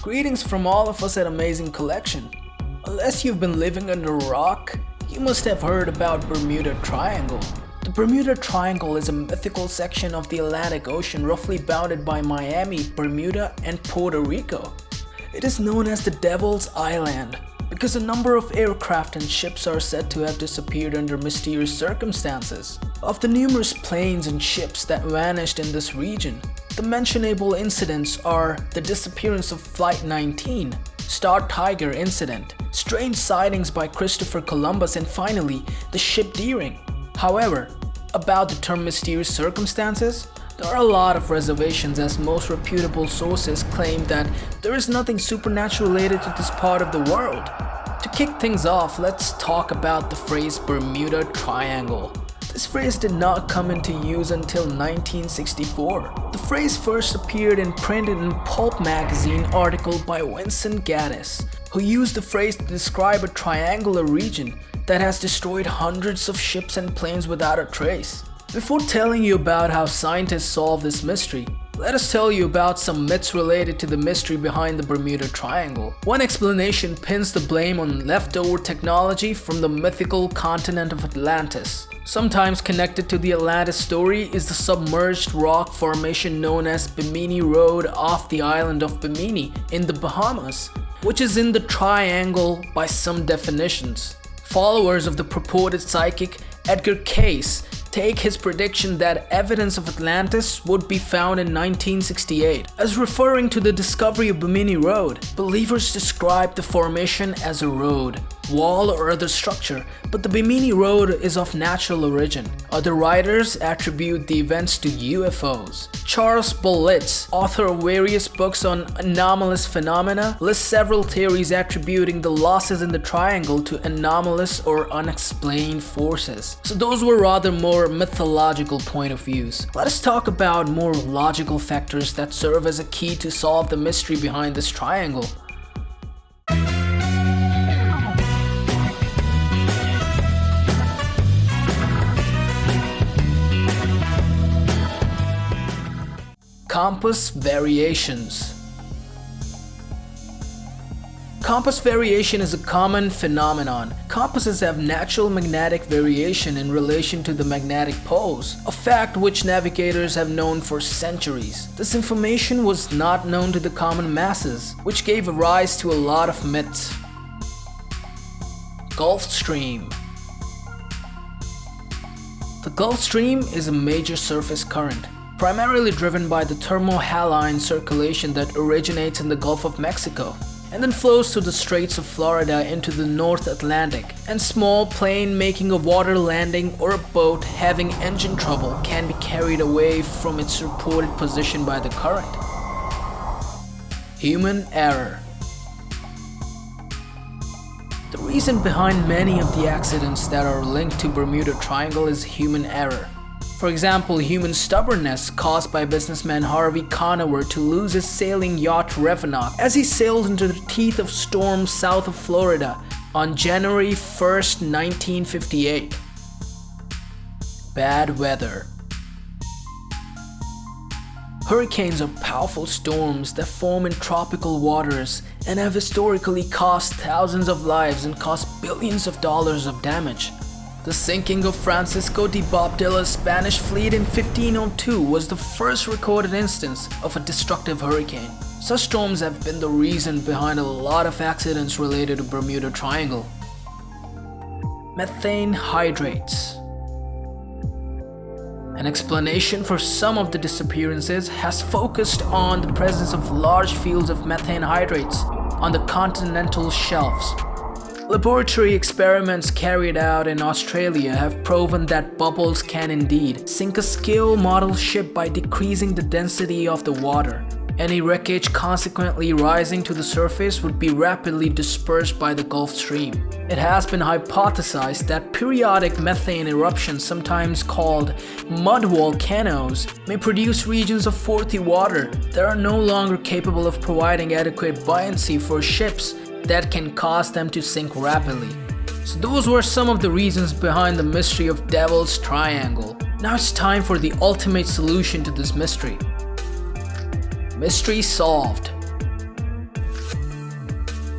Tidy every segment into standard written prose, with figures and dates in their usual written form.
Greetings from all of us at Amazing Collection. Unless you've been living under a rock, you must have heard about Bermuda Triangle. The Bermuda Triangle is a mythical section of the Atlantic Ocean roughly bounded by Miami, Bermuda, and Puerto Rico. It is known as the Devil's Island because a number of aircraft and ships are said to have disappeared under mysterious circumstances. Of the numerous planes and ships that vanished in this region, the mentionable incidents are the disappearance of Flight 19, Star Tiger incident, strange sightings by Christopher Columbus, and finally, the ship Deering. However, about the term mysterious circumstances, there are a lot of reservations as most reputable sources claim that there is nothing supernatural related to this part of the world. To kick things off, let's talk about the phrase Bermuda Triangle. This phrase did not come into use until 1964. The phrase first appeared in print in a pulp magazine article by Vincent Gaddis, who used the phrase to describe a triangular region that has destroyed hundreds of ships and planes without a trace. Before telling you about how scientists solve this mystery, let us tell you about some myths related to the mystery behind the Bermuda Triangle. One explanation pins the blame on leftover technology from the mythical continent of Atlantis. Sometimes connected to the Atlantis story is the submerged rock formation known as Bimini Road off the island of Bimini in the Bahamas, which is in the triangle by some definitions. Followers of the purported psychic Edgar Cayce take his prediction that evidence of Atlantis would be found in 1968. As referring to the discovery of Bimini Road, believers describe the formation as a road, wall, or other structure, but the Bimini Road is of natural origin. Other writers attribute the events to UFOs. Charles Bolitz, author of various books on anomalous phenomena, lists several theories attributing the losses in the triangle to anomalous or unexplained forces. So those were rather more mythological point of views. Let us talk about more logical factors that serve as a key to solve the mystery behind this triangle. Compass variations. Compass variation is a common phenomenon. Compasses have natural magnetic variation in relation to the magnetic poles, a fact which navigators have known for centuries. This information was not known to the common masses, which gave rise to a lot of myths. Gulf Stream. The Gulf Stream is a major surface current, primarily driven by the thermohaline circulation that originates in the Gulf of Mexico and then flows through the Straits of Florida into the North Atlantic. And small plane making a water landing or a boat having engine trouble can be carried away from its reported position by the current. Human error. The reason behind many of the accidents that are linked to Bermuda Triangle is human error. For example, human stubbornness caused by businessman Harvey Conover to lose his sailing yacht Revenant as he sailed into the teeth of storm south of Florida on January 1st, 1958. Bad weather. Hurricanes are powerful storms that form in tropical waters and have historically cost thousands of lives and cost billions of dollars of damage. The sinking of Francisco de Bobdilla's Spanish fleet in 1502 was the first recorded instance of a destructive hurricane. Such storms have been the reason behind a lot of accidents related to Bermuda Triangle. Methane hydrates. An explanation for some of the disappearances has focused on the presence of large fields of methane hydrates on the continental shelves. Laboratory experiments carried out in Australia have proven that bubbles can indeed sink a scale model ship by decreasing the density of the water. Any wreckage consequently rising to the surface would be rapidly dispersed by the Gulf Stream. It has been hypothesized that periodic methane eruptions, sometimes called mud volcanoes, may produce regions of frothy water that are no longer capable of providing adequate buoyancy for ships that can cause them to sink rapidly. So those were some of the reasons behind the mystery of Devil's Triangle. Now it's time for the ultimate solution to this mystery. Mystery solved.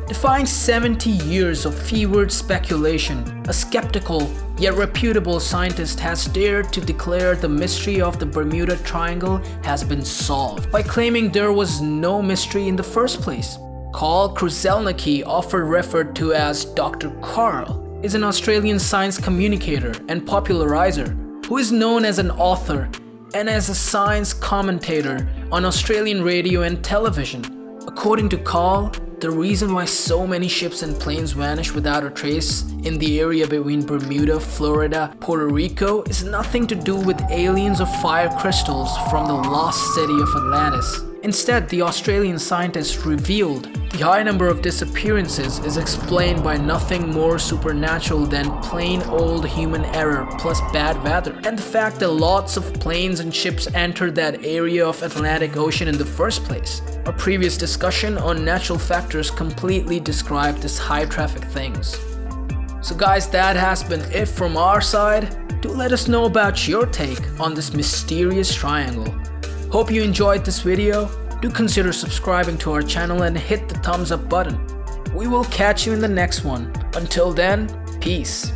Defying 70 years of fevered speculation, a skeptical yet reputable scientist has dared to declare the mystery of the Bermuda Triangle has been solved by claiming there was no mystery in the first place. Carl Kruszelnicki, often referred to as Dr. Carl, is an Australian science communicator and popularizer who is known as an author and as a science commentator on Australian radio and television. According to Carl, the reason why so many ships and planes vanish without a trace in the area between Bermuda, Florida, Puerto Rico is nothing to do with aliens or fire crystals from the lost city of Atlantis. Instead, the Australian scientists revealed the high number of disappearances is explained by nothing more supernatural than plain old human error plus bad weather, and the fact that lots of planes and ships entered that area of Atlantic Ocean in the first place. Our previous discussion on natural factors completely described this high traffic things. So guys, that has been it from our side. Do let us know about your take on this mysterious triangle. Hope you enjoyed this video. Do consider subscribing to our channel and hit the thumbs up button. We will catch you in the next one. Until then, peace.